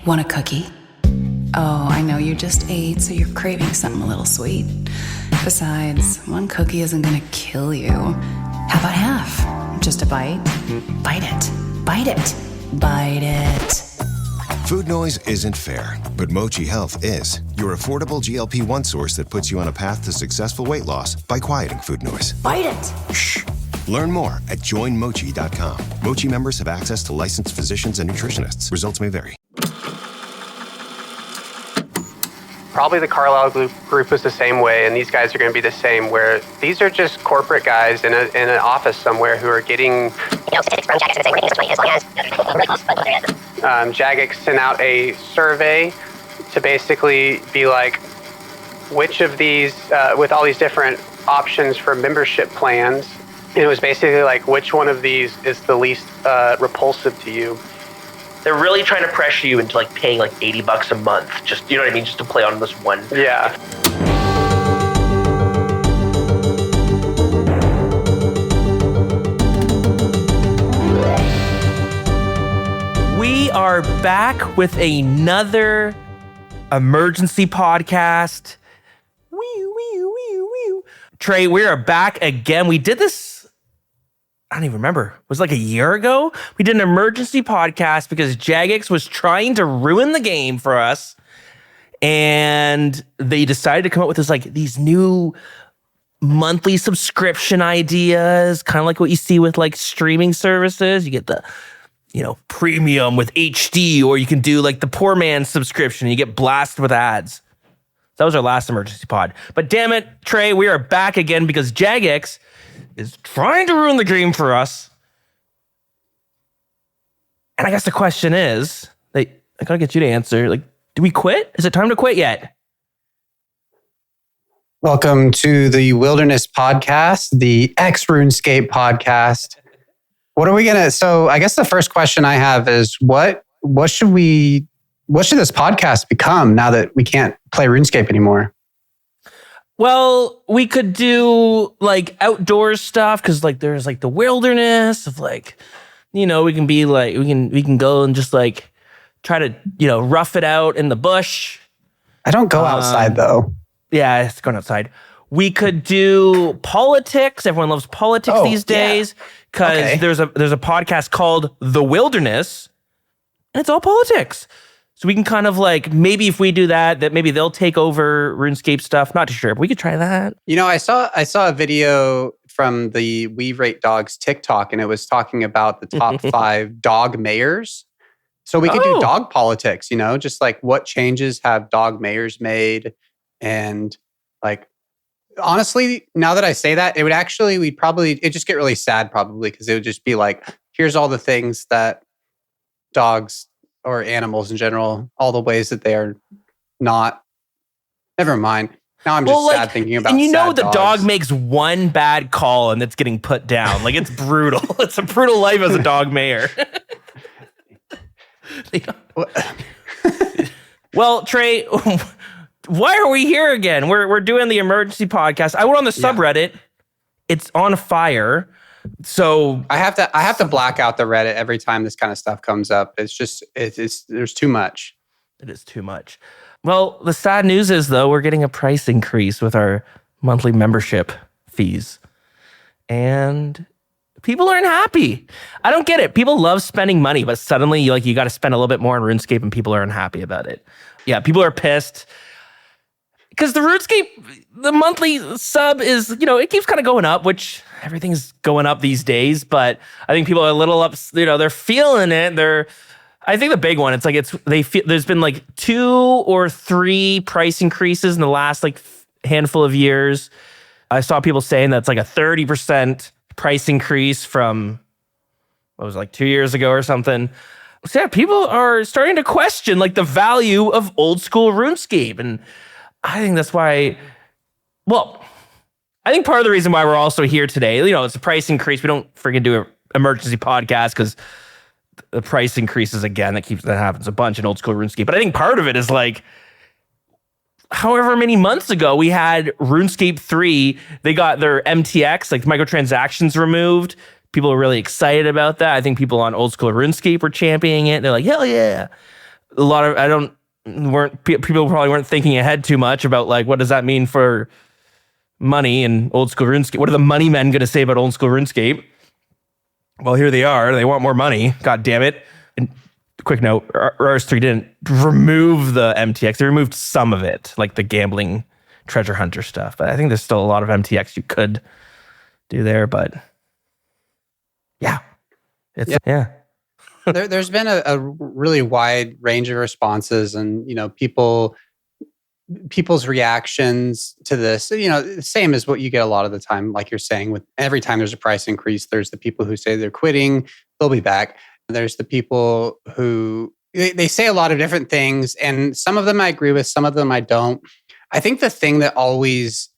Want a cookie? Oh, I know you just ate, so you're craving something a little sweet. Besides, one cookie isn't gonna kill you. How about half? Just a bite? Bite it. Bite it. Bite it. Food noise isn't fair, but Mochi Health is. Your affordable GLP-1 source that puts you on a path to successful weight loss by quieting food noise. Bite it. Shh. Learn more at joinmochi.com. Mochi members have access to licensed physicians and nutritionists. Results may vary. Probably the Carlisle group was the same way, and these guys are going to be the same, where these are just corporate guys in an office somewhere who are getting... statistics from Jagex and saying we're making this 20 as long as... Jagex sent out a survey to basically be like, which of these, with all these different options for membership plans, and it was basically like, which one of these is the least repulsive to you? They're really trying to pressure you into like paying like $80 a month. Just, you know what I mean? Just to play on this one. Yeah. We are back with another emergency podcast. Trey, we are back again. We did this, I don't even remember. It was like a year ago. We did an emergency podcast because Jagex was trying to ruin the game for us. And they decided to come up with these new monthly subscription ideas, kind of like what you see with like streaming services. You get the, premium with HD, or you can do like the poor man's subscription and you get blasted with ads. That was our last emergency pod. But damn it, Trey, we are back again because Jagex is trying to ruin the game for us. And I guess the question is, I gotta get you to answer, do we quit? Is it time to quit yet? Welcome to the Wilderness Podcast, the ex-RuneScape podcast. So I guess the first question I have is, what should this podcast become now that we can't play RuneScape anymore? Well, we could do like outdoor stuff because like there's like the wilderness of like, we can be like, we can go and just like try to, rough it out in the bush. I don't go outside though. Yeah, it's going outside. We could do politics. Everyone loves politics these days because there's a podcast called The Wilderness and it's all politics. So we can kind of like, maybe if we do that maybe they'll take over RuneScape stuff. Not too sure, but we could try that. I saw a video from the We Rate Dogs TikTok, and it was talking about the top 5 dog mayors. So we could do dog politics, just like what changes have dog mayors made. And like, honestly, now that I say that, it'd just get really sad probably, because it would just be like, here's all the things that dogs or animals in general, all the ways that they are not. Never mind. Now I'm just sad thinking about. And the dogs. dog makes one bad call and it's getting put down. Like it's brutal. It's a brutal life as a dog mayor. Well, Trey, why are we here again? We're doing the emergency podcast. I went on the subreddit. It's on fire. So I have to black out the Reddit every time this kind of stuff comes up. It's there's too much. It is too much. Well, the sad news is though, we're getting a price increase with our monthly membership fees. And people aren't happy. I don't get it. People love spending money, but suddenly you got to spend a little bit more on RuneScape and people are unhappy about it. Yeah, people are pissed. Because the RuneScape, the monthly sub is, it keeps kind of going up, which everything's going up these days. But I think people are a little up, they're feeling it. I think the big one, there's been like 2 or 3 price increases in the last like handful of years. I saw people saying that's like a 30% price increase from, 2 years ago or something. So yeah, people are starting to question like the value of old school RuneScape. And I think that's why, I think part of the reason why we're also here today, it's a price increase. We don't freaking do an emergency podcast because the price increases again. That happens a bunch in old school RuneScape. But I think part of it is like, however many months ago we had RuneScape 3, they got their MTX, like microtransactions removed. People are really excited about that. I think people on old school RuneScape were championing it. They're like, hell yeah. a lot of people probably weren't thinking ahead too much about like what does that mean for money and old school RuneScape. What are the money men going to say about old school RuneScape? Well, here they are. They want more money. God damn it. And quick note, RS3 didn't remove the MTX. They removed some of it, like the gambling treasure hunter stuff. But I think there's still a lot of MTX you could do there. But yeah. There's been a really wide range of responses, and people's reactions to this. Same as what you get a lot of the time, like you're saying. With every time there's a price increase, there's the people who say they're quitting, they'll be back. There's the people who they say a lot of different things, and some of them I agree with, some of them I don't. I think the thing that always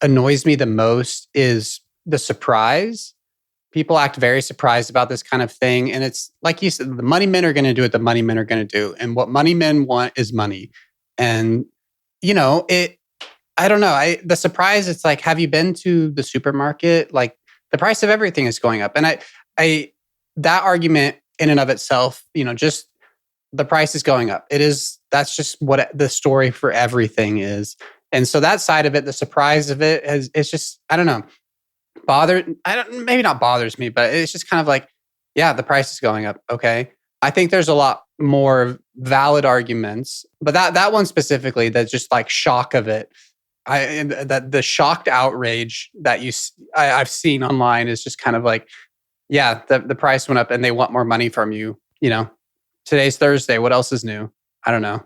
annoys me the most is the surprise. People act very surprised about this kind of thing. And it's like you said, the money men are going to do what the money men are going to do. And what money men want is money. And, I don't know. The surprise, it's like, have you been to the supermarket? Like the price of everything is going up. And that argument in and of itself, just the price is going up. That's just what the story for everything is. And so that side of it, the surprise of it it's just, I don't know. Maybe not bothers me, but it's just kind of like, yeah, the price is going up. Okay. I think there's a lot more valid arguments, but that one specifically, that's just like shock of it. That the shocked outrage that I've seen online is just kind of like, yeah, the price went up and they want more money from you. Today's Thursday. What else is new? I don't know.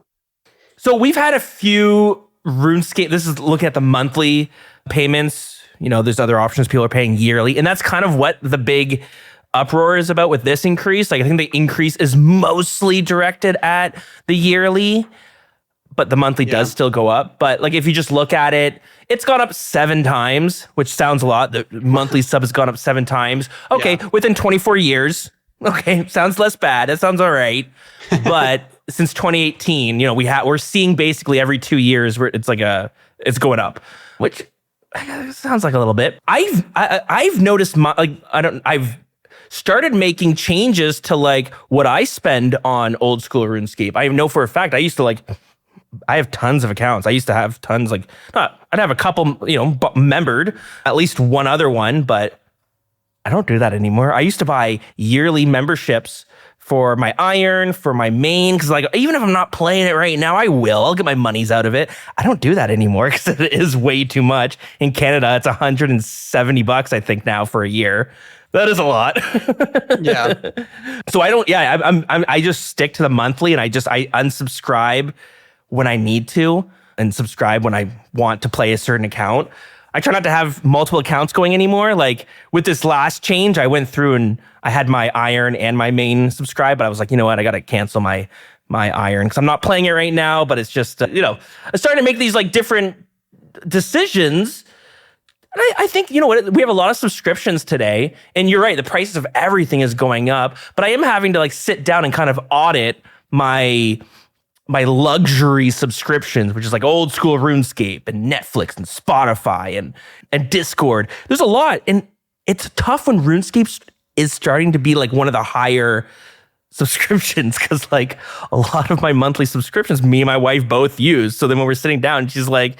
So we've had a few RuneScape. This is looking at the monthly payments. There's other options. People are paying yearly. And that's kind of what the big uproar is about with this increase. Like I think the increase is mostly directed at the yearly, but the monthly does still go up. But like if you just look at it, it's gone up 7 times, which sounds a lot. The monthly sub has gone up 7 times. Okay, within 24 years. Okay, sounds less bad. That sounds all right. But since 2018, we're seeing basically every 2 years where it's going up, which sounds like a little bit. I've noticed I've started making changes to like what I spend on old school RuneScape. I know for a fact I used to I have tons of accounts. I used to have tons I'd have a couple, membered, at least one other one, but I don't do that anymore. I used to buy yearly memberships for my iron, for my main, because even if I'm not playing it right now, I'll get my monies out of it. I don't do that anymore because it is way too much. In Canada, it's $170, I think, now for a year. That is a lot. Yeah. So I don't. Yeah, I just stick to the monthly, and I unsubscribe when I need to, and subscribe when I want to play a certain account. I try not to have multiple accounts going anymore. Like with this last change, I went through and I had my iron and my main subscribe, but I was like, you know what? I got to cancel my iron because I'm not playing it right now, but it's just, I'm starting to make these like different decisions. And I think, you know what? We have a lot of subscriptions today, and you're right. The prices of everything is going up, but I am having to like sit down and kind of audit my luxury subscriptions, which is like old school RuneScape and Netflix and Spotify and Discord. There's a lot. And it's tough when RuneScape is starting to be like one of the higher subscriptions because like a lot of my monthly subscriptions, me and my wife both use. So then when we're sitting down, she's like,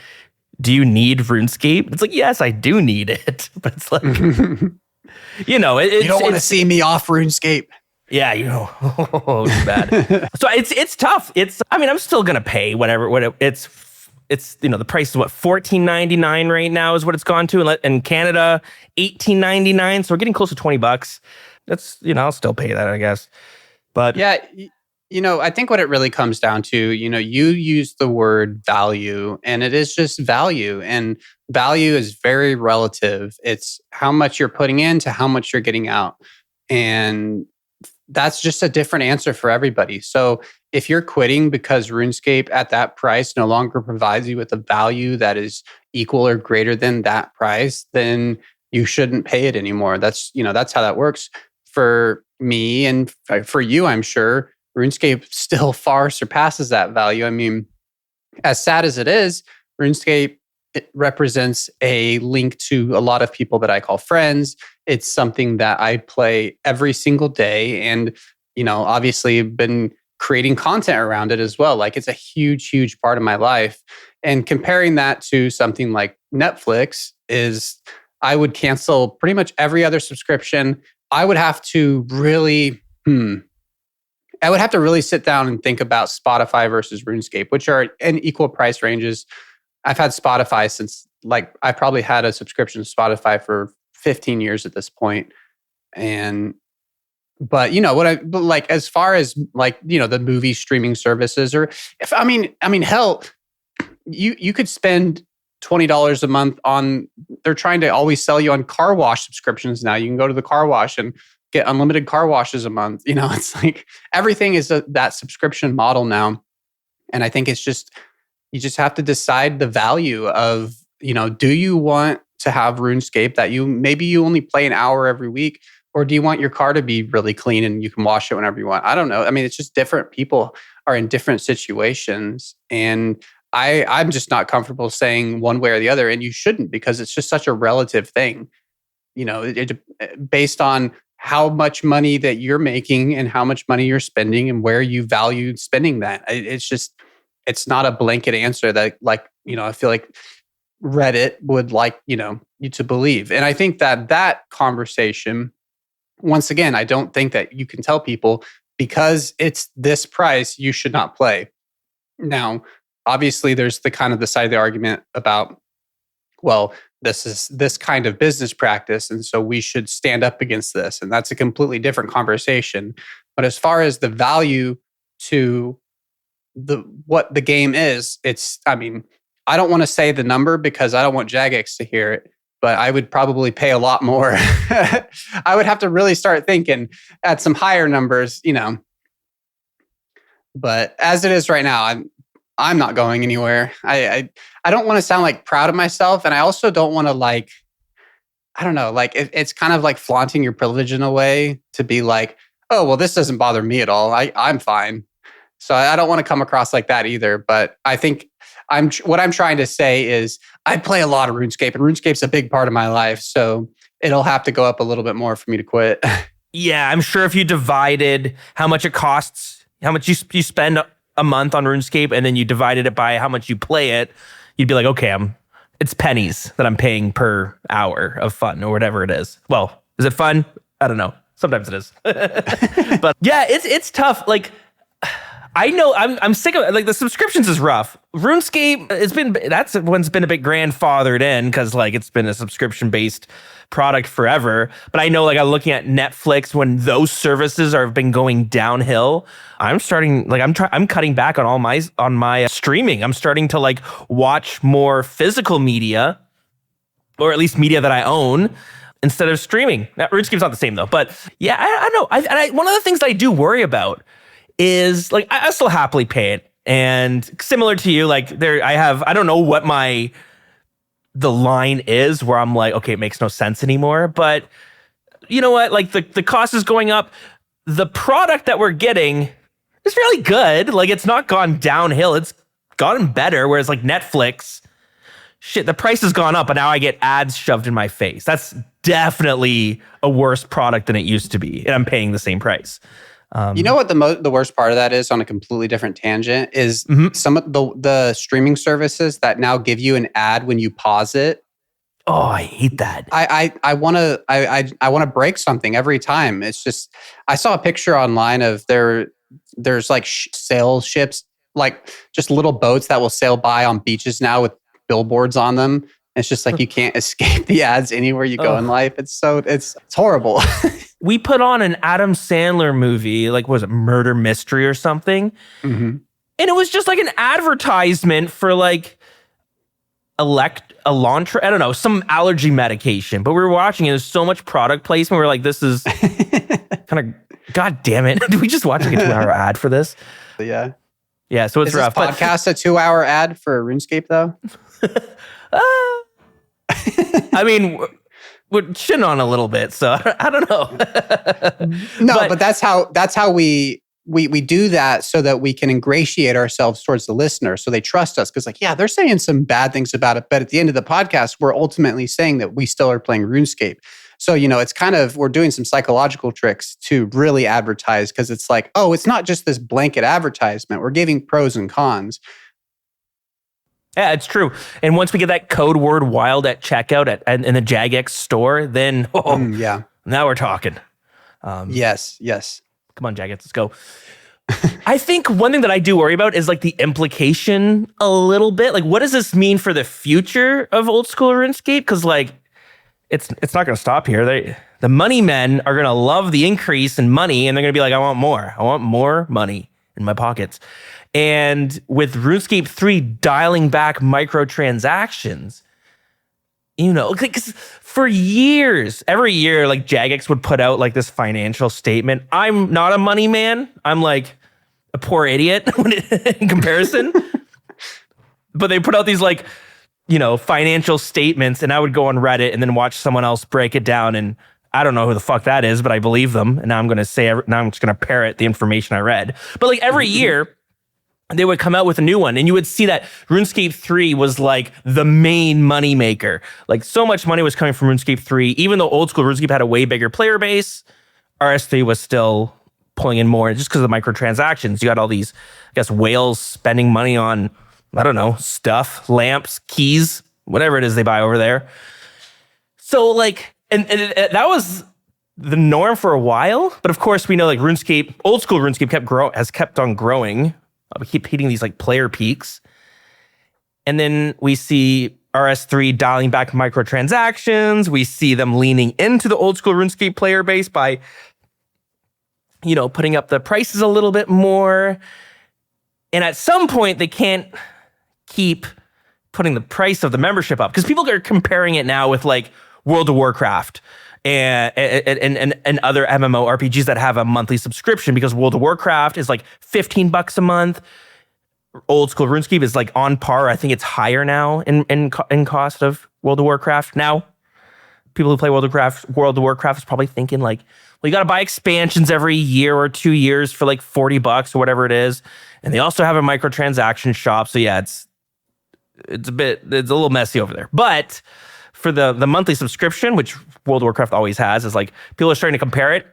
do you need RuneScape? It's like, yes, I do need it. But it's like, you don't want to see me off RuneScape. Yeah, too bad. So it's tough. I'm still gonna pay whatever it's the price is what $14.99 right now is what it's gone to, and in Canada $18.99. So we're getting close to $20. That's I'll still pay that, I guess. But yeah, I think what it really comes down to, you use the word value, and it is just value, and value is very relative. It's how much you're putting in to how much you're getting out, and that's just a different answer for everybody. So if you're quitting because RuneScape at that price no longer provides you with a value that is equal or greater than that price, then you shouldn't pay it anymore. That's how that works for me and for you. I'm sure RuneScape still far surpasses that value. I mean, as sad as it is, RuneScape, it represents a link to a lot of people that I call friends. It's something that I play every single day. And, obviously been creating content around it as well. Like it's a huge, huge part of my life. And comparing that to something like Netflix is I would cancel pretty much every other subscription. I would have to really, sit down and think about Spotify versus RuneScape, which are in equal price ranges. I've had Spotify since I probably had a subscription to Spotify for 15 years at this point. But as far as the movie streaming services, or if hell, you could spend $20 a month on. They're trying to always sell you on car wash subscriptions now. You can go to the car wash and get unlimited car washes a month. It's like everything is that subscription model now, and I think it's just you just have to decide the value of do you want to have RuneScape that you only play an hour every week. Or do you want your car to be really clean and you can wash it whenever you want? I don't know. I mean, it's just different. People are in different situations. And I'm just not comfortable saying one way or the other. And you shouldn't, because it's just such a relative thing. Based on how much money that you're making and how much money you're spending and where you value spending that. It's not a blanket answer that I feel like Reddit would like, you to believe. And I think that conversation, once again, I don't think that you can tell people because it's this price, you should not play. Now, obviously, there's the side of the argument about, well, this is this kind of business practice, and so we should stand up against this. And that's a completely different conversation. But as far as the value to what the game is, I don't want to say the number because I don't want Jagex to hear it. But I would probably pay a lot more. I would have to really start thinking at some higher numbers, But as it is right now, I'm not going anywhere. I don't want to sound like proud of myself, and I also don't want to it's kind of like flaunting your privilege in a way to be like, oh well, this doesn't bother me at all. I'm fine. So I don't want to come across like that either. But I think what I'm trying to say is I play a lot of RuneScape, and RuneScape's a big part of my life. So it'll have to go up a little bit more for me to quit. Yeah, I'm sure if you divided how much it costs, how much you spend a month on RuneScape, and then you divided it by how much you play it, you'd be like, okay, it's pennies that I'm paying per hour of fun or whatever it is. Well, is it fun? I don't know. Sometimes it is. But yeah, it's tough. I know I'm sick of the subscriptions is rough. RuneScape, that's one's been a bit grandfathered in because it's been a subscription based product forever. But I know I'm looking at Netflix when those services have been going downhill. I'm starting I'm cutting back on my streaming. I'm starting to watch more physical media, or at least media that I own, instead of streaming. Now, RuneScape's not the same though. But yeah, I know. One of the things that I do worry about is I still happily pay it, and similar to you, I don't know what the line is where I'm like, okay, it makes no sense anymore. But you know what? The cost is going up. The product that we're getting is really good. It's not gone downhill. It's gotten better. Whereas Netflix, shit, the price has gone up, and now I get ads shoved in my face. That's definitely a worse product than it used to be, and I'm paying the same price. You know what the worst part of that is, on a completely different tangent, is some of the streaming services that now give you an ad when you pause it. Oh, I hate that. I want to break something every time. It's just, I saw a picture online of there's sail ships, just little boats that will sail by on beaches now with billboards on them. It's just you can't escape the ads anywhere you go in life. It's horrible. We put on an Adam Sandler movie, was it Murder Mystery or something? Mm-hmm. And it was just an advertisement for Elantra, I don't know, some allergy medication. But we were watching it. There's so much product placement. We're like, this is kind of, God damn it. Did we just watch a 2-hour ad for this? Yeah. Yeah, so it's rough. Is this podcast a 2-hour ad for RuneScape though? I mean, we're shitting on a little bit, so I don't know. No, but that's how we do that, so that we can ingratiate ourselves towards the listener, so they trust us. Because they're saying some bad things about it, but at the end of the podcast, we're ultimately saying that we still are playing RuneScape. So, it's kind of, we're doing some psychological tricks to really advertise, because it's like, oh, it's not just this blanket advertisement. We're giving pros and cons. Yeah, it's true. And once we get that code word wild at checkout in the Jagex store, then Yeah. Now we're talking. Yes. Come on, Jagex, let's go. I think one thing that I do worry about is like the implication a little bit. Like, what does this mean for the future of old school RuneScape? Because like, it's not going to stop here. The money men are going to love the increase in money, and they're going to be like, I want more. I want more money in my pockets. And with RuneScape 3 dialing back microtransactions, because for years, every year, like Jagex would put out like this financial statement. I'm not a money man. I'm like a poor idiot in comparison. But they put out these like, financial statements, and I would go on Reddit and then watch someone else break it down. And I don't know who the fuck that is, but I believe them. And now I'm just going to parrot the information I read. But like every year, they would come out with a new one, and you would see that RuneScape 3 was like the main money maker. Like so much money was coming from RuneScape 3, even though old school RuneScape had a way bigger player base. RS3 was still pulling in more just because of the microtransactions. You got all these, I guess, whales spending money on, I don't know, stuff, lamps, keys, whatever it is they buy over there. So like, and that was the norm for a while. But of course, we know like RuneScape, old school RuneScape has kept on growing. We keep hitting these like player peaks. And then we see RS3 dialing back microtransactions. We see them leaning into the old school RuneScape player base by, putting up the prices a little bit more. And at some point, they can't keep putting the price of the membership up, because people are comparing it now with like World of Warcraft and other MMORPGs that have a monthly subscription, because World of Warcraft is like $15 a month. Old school RuneScape is like on par. I think it's higher now in cost of World of Warcraft. Now, people who play World of Warcraft is probably thinking like, well, you got to buy expansions every year or 2 years for like $40 or whatever it is. And they also have a microtransaction shop. So yeah, it's a little messy over there. But for the monthly subscription, which World of Warcraft always has, is like people are starting to compare it.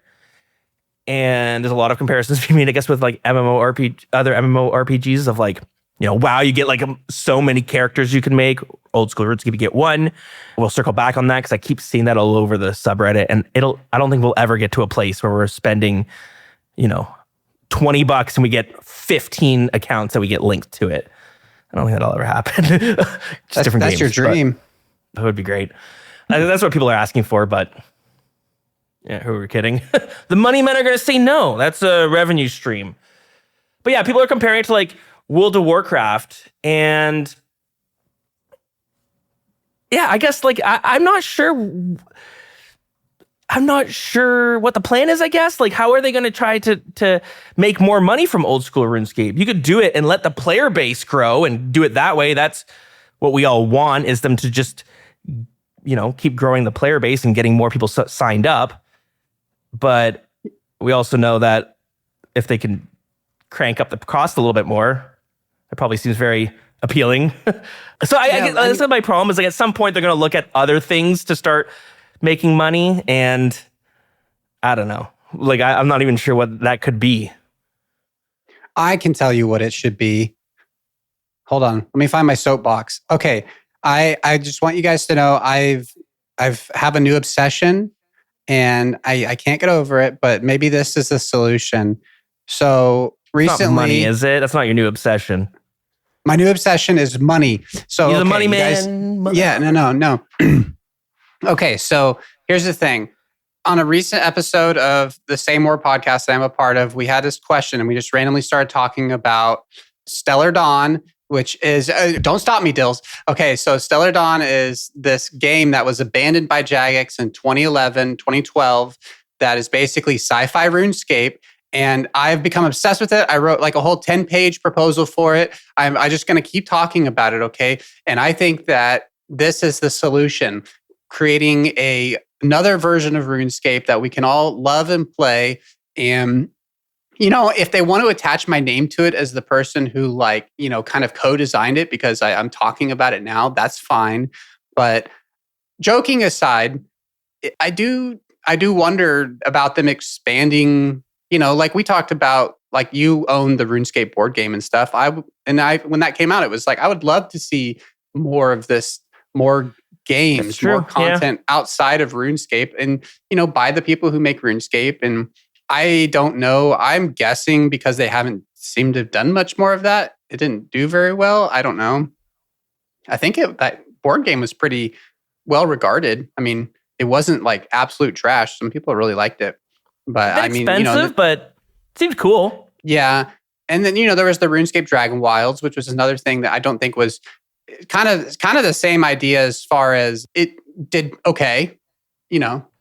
And there's a lot of comparisons to be made, I guess, with like other MMORPGs of like, WoW, you get like so many characters you can make. Old school RuneScape, you get one. We'll circle back on that because I keep seeing that all over the subreddit. And I don't think we'll ever get to a place where we're spending, $20 and we get 15 accounts that we get linked to it. I don't think that'll ever happen. That's games, your dream. That would be great. That's what people are asking for, but yeah, who are we kidding? The money men are going to say no. That's a revenue stream. But yeah, people are comparing it to like World of Warcraft, and yeah, I guess like I'm not sure what the plan is, I guess. Like, how are they going to try to make more money from old school RuneScape? You could do it and let the player base grow and do it that way. That's what we all want, is them to just, keep growing the player base and getting more people signed up. But we also know that if they can crank up the cost a little bit more, it probably seems very appealing. So I guess that's my problem, is like at some point they're going to look at other things to start making money, and I don't know. Like I'm not even sure what that could be. I can tell you what it should be. Hold on, let me find my soapbox. Okay, I just want you guys to know I've have a new obsession, and I can't get over it. But maybe this is the solution. So recently, it's not money, is it? That's not your new obsession. My new obsession is money. So you're the money man. Yeah, no. Okay, so here's the thing. On a recent episode of the Say More podcast that I'm a part of, we had this question, and we just randomly started talking about Stellar Dawn, which is, don't stop me, Dills. Okay, so Stellar Dawn is this game that was abandoned by Jagex in 2011, 2012, that is basically sci-fi RuneScape. And I've become obsessed with it. I wrote like a whole 10-page proposal for it. I'm just going to keep talking about it, okay? And I think that this is the solution. Creating another version of RuneScape that we can all love and play. And, if they want to attach my name to it as the person who kind of co-designed it, because I'm talking about it now, that's fine. But joking aside, I do wonder about them expanding, like we talked about, like you own the RuneScape board game and stuff. When that came out, it was like, I would love to see more of this, more games, more content outside of RuneScape and, by the people who make RuneScape. And I don't know. I'm guessing because they haven't seemed to have done much more of that. It didn't do very well. I don't know. I think that board game was pretty well regarded. I mean, it wasn't like absolute trash. Some people really liked it. But I mean, expensive, but it seemed cool. Yeah. And then, there was the RuneScape Dragon Wilds, which was another thing that I don't think was kind of the same idea as far as it did okay.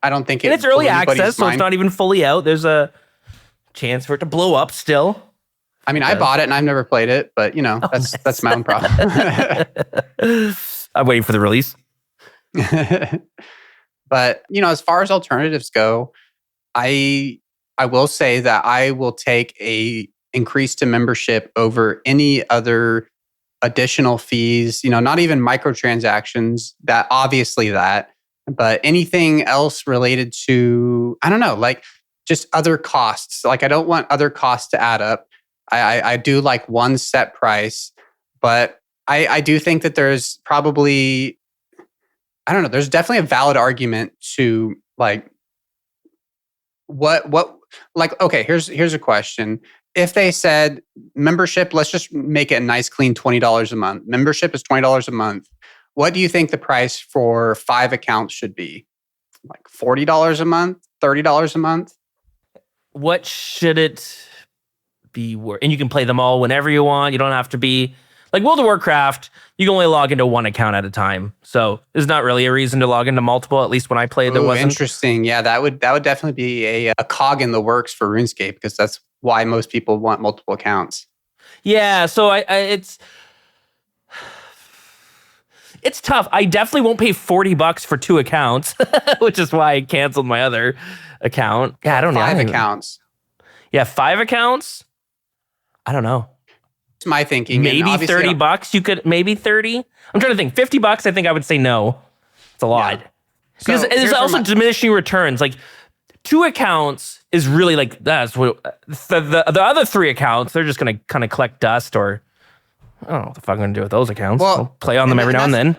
I don't think and it's early access, so it's not even fully out. There's a chance for it to blow up still. I mean, I bought it and I've never played it, but that's my own problem. I'm waiting for the release. But, as far as alternatives go, I will say that I will take a increase to membership over any other additional fees, not even microtransactions, but anything else related to, I don't know, like just other costs. Like I don't want other costs to add up. I do like one set price, but I do think that there's probably, I don't know, there's definitely a valid argument to like, okay, here's a question. If they said membership, let's just make it a nice clean $20 a month. Membership is $20 a month. What do you think the price for 5 accounts should be? Like $40 a month, $30 a month? What should it be worth? And you can play them all whenever you want. You don't have to be like World of Warcraft. You can only log into one account at a time. So there's not really a reason to log into multiple. At least when I played, there wasn't. Interesting. Yeah, that would definitely be a cog in the works for RuneScape because that's why most people want multiple accounts. Yeah, so it's tough. I definitely won't pay $40 for 2 accounts, which is why I canceled my other account. Yeah, I don't know. 5 accounts. Yeah, 5 accounts. I don't know. It's my thinking. Maybe $30. You could maybe 30. I'm trying to think. $50. I think I would say no. It's a lot. Yeah. Because there's also diminishing returns. Like 2 accounts is really like that's what the other 3 accounts. They're just gonna kind of collect dust or. I don't know what the fuck I'm going to do with those accounts. Well, I'll play on them every now and then.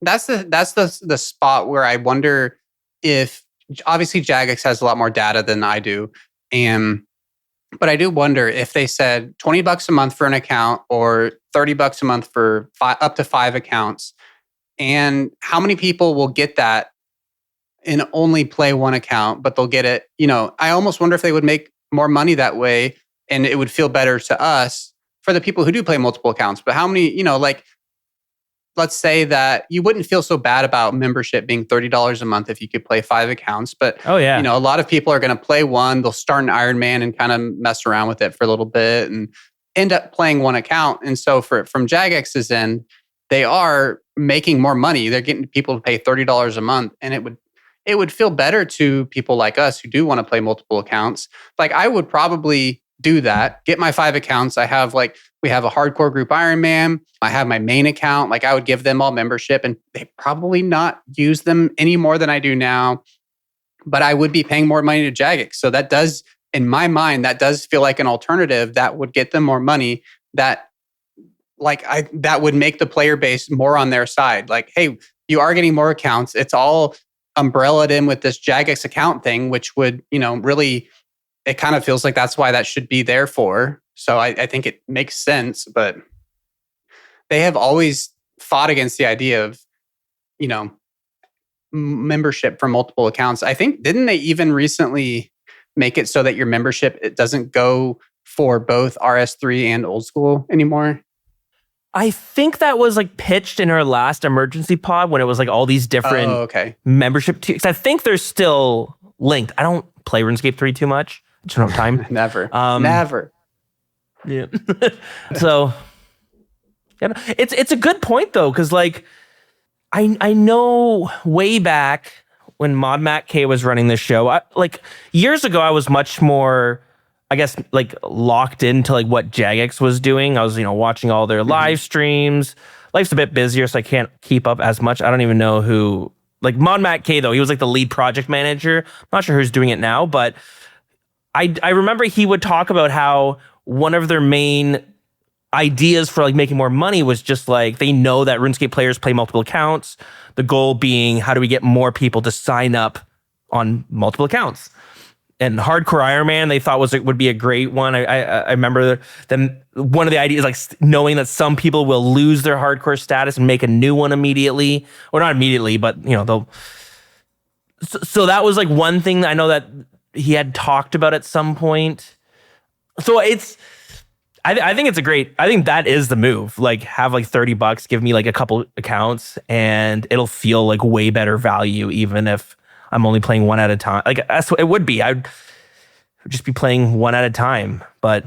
That's the spot where I wonder if, obviously Jagex has a lot more data than I do. But I do wonder if they said $20 a month for an account or $30 a month for up to 5 accounts, and how many people will get that and only play 1 account, but they'll get it. I almost wonder if they would make more money that way and it would feel better to us for the people who do play multiple accounts. But how many, let's say that you wouldn't feel so bad about membership being $30 a month if you could play 5 accounts. But, a lot of people are going to play one. They'll start an Iron Man and kind of mess around with it for a little bit and end up playing 1 account. And so from Jagex's end, they are making more money. They're getting people to pay $30 a month. And it would feel better to people like us who do want to play multiple accounts. Like I would probably do that, get my 5 accounts. We have a hardcore group Iron Man. I have my main account. Like I would give them all membership and they probably not use them any more than I do now. But I would be paying more money to Jagex. So that does, in my mind, that does feel like an alternative that would get them more money that would make the player base more on their side. Like, hey, you are getting more accounts. It's all umbrellaed in with this Jagex account thing, which would, really, it kind of feels like that's why that should be there for. So I think it makes sense, but they have always fought against the idea of, membership for multiple accounts. I think, didn't they even recently make it so that your membership, it doesn't go for both RS3 and old school anymore? I think that was like pitched in our last emergency pod when it was like all these different membership tiers. I think they're still linked. I don't play RuneScape 3 too much. I just don't have time. Never. Never. Yeah. So it's a good point though, because like I know way back when Mod Matt K was running this show, like years ago, I was much more, I guess, like locked into like what Jagex was doing. I was, watching all their live streams. Life's a bit busier, so I can't keep up as much. I don't even know who like Mod Matt K though, he was like the lead project manager. I'm not sure who's doing it now, but I remember he would talk about how one of their main ideas for like making more money was just like they know that RuneScape players play multiple accounts. The goal being, how do we get more people to sign up on multiple accounts? And Hardcore Iron Man, they thought would be a great one. I remember them. One of the ideas, like knowing that some people will lose their hardcore status and make a new one immediately, or not immediately, but they'll. So that was like one thing that I know that he had talked about at some point. So I think it's I think that is the move. Like have like $30, give me like a couple accounts, and it'll feel like way better value, even if I'm only playing one at a time. Like that's what it would be. I'd just be playing one at a time, but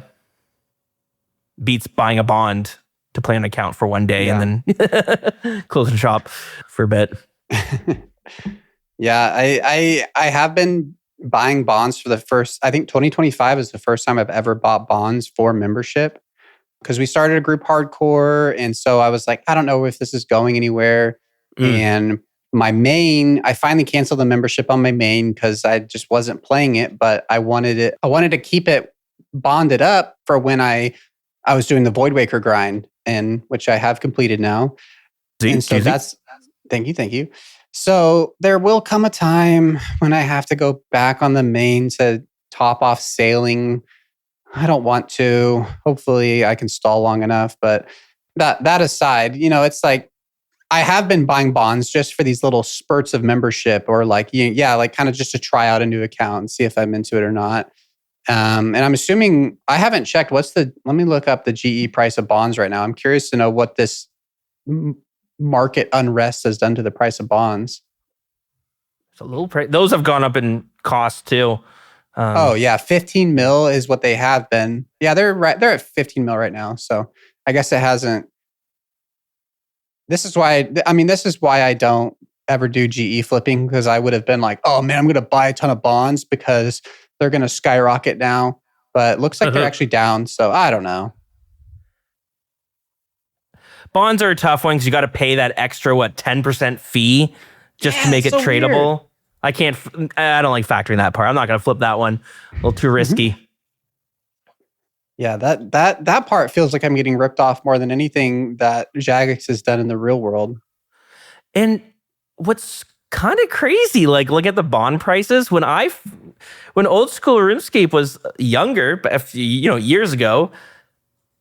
beats buying a bond to play an account for one day and then close the shop for a bit. Yeah, I have been buying bonds for the first, I think 2025 is the first time I've ever bought bonds for membership, because we started a group hardcore. And so I was like, I don't know if this is going anywhere. And my main, I finally canceled the membership on my main because I just wasn't playing it, but I wanted to keep it bonded up for when I was doing the Void Waker grind, and which I have completed now. And so thank you. So there will come a time when I have to go back on the main to top off sailing. I don't want to. Hopefully I can stall long enough. But that aside, it's like I have been buying bonds just for these little spurts of membership, or like kind of just to try out a new account and see if I'm into it or not. And I'm assuming, I haven't checked. Let me look up the GE price of bonds right now. I'm curious to know what this market unrest has done to the price of bonds. It's a little price. Those have gone up in cost too. 15 mil is what they have been. Yeah, they're at 15 mil right now. So I guess it hasn't. This is why I don't ever do GE flipping, because I would have been like, oh man, I'm going to buy a ton of bonds because they're going to skyrocket now. But it looks like they're actually down. So I don't know. Bonds are a tough one because you got to pay that extra 10% fee just to make it so tradable. Weird. I don't like factoring that part. I'm not going to flip that one. A little too risky. Yeah, that part feels like I'm getting ripped off more than anything that Jagex has done in the real world. And what's kind of crazy, like look at the bond prices. When old school RuneScape was younger, years ago,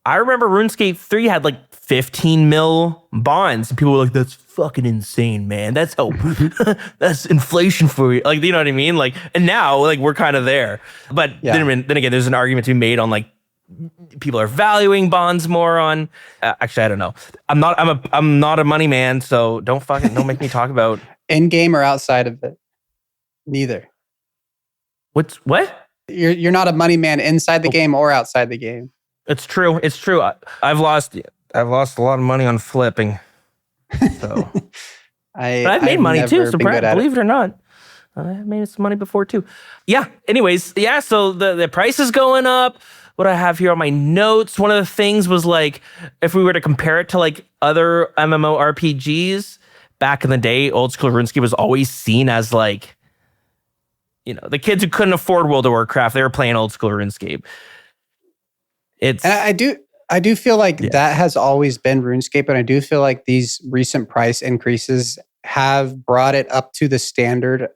I remember RuneScape 3 had like 15 mil bonds. And people were like, that's fucking insane, man. That's that's inflation for you. Like, you know what I mean? Like, and now like we're kind of there. But then again, there's an argument to be made on like people are valuing bonds more on. Actually, I don't know. I'm not a money man, so don't make me talk about in game or outside of it. Neither. What? You're not a money man inside the game or outside the game. It's true. I've lost a lot of money on flipping. So I've made money too. So believe it or not, I've made some money before too. Yeah. Anyways, yeah. So the price is going up. What I have here on my notes, one of the things was like, if we were to compare it to like other MMORPGs back in the day, old school RuneScape was always seen as like, the kids who couldn't afford World of Warcraft, they were playing old school RuneScape. And I do feel like that has always been RuneScape, and I do feel like these recent price increases have brought it up to the standard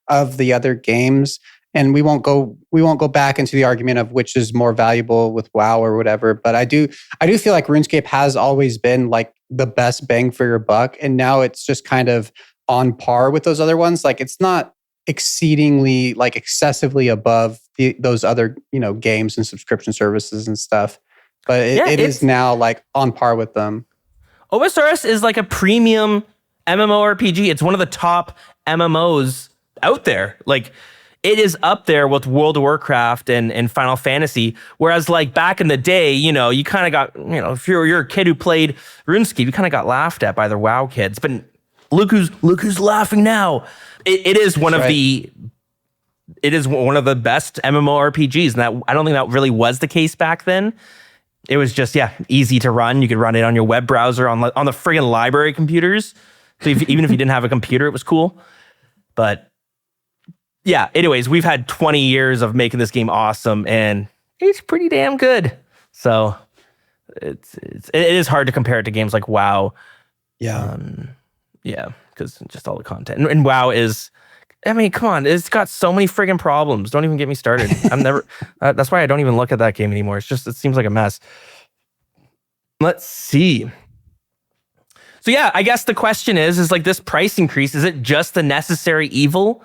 of the other games. And we won't go back into the argument of which is more valuable with WoW or whatever. But I do feel like RuneScape has always been like the best bang for your buck, and now it's just kind of on par with those other ones. Like it's not exceedingly like excessively above those other games and subscription services and stuff, but it is now like on par with them. OSRS is like a premium MMORPG. It's one of the top MMOs out there. Like it is up there with World of Warcraft and Final Fantasy. Whereas like back in the day, you kind of got, if you're a kid who played RuneScape, you kind of got laughed at by the WoW kids. But look who's laughing now. It is one of the best MMORPGs, and that I don't think that really was the case back then. It was just easy to run. You could run it on your web browser on the friggin' library computers. So even if you didn't have a computer, it was cool. But yeah, anyways, we've had 20 years of making this game awesome, and it's pretty damn good. So it is hard to compare it to games like WoW. Yeah. Yeah, because just all the content. And WoW is, I mean, come on, it's got so many friggin' problems. Don't even get me started. I'm never, that's why I don't even look at that game anymore. It seems like a mess. Let's see. So yeah, I guess the question is like this price increase, is it just the necessary evil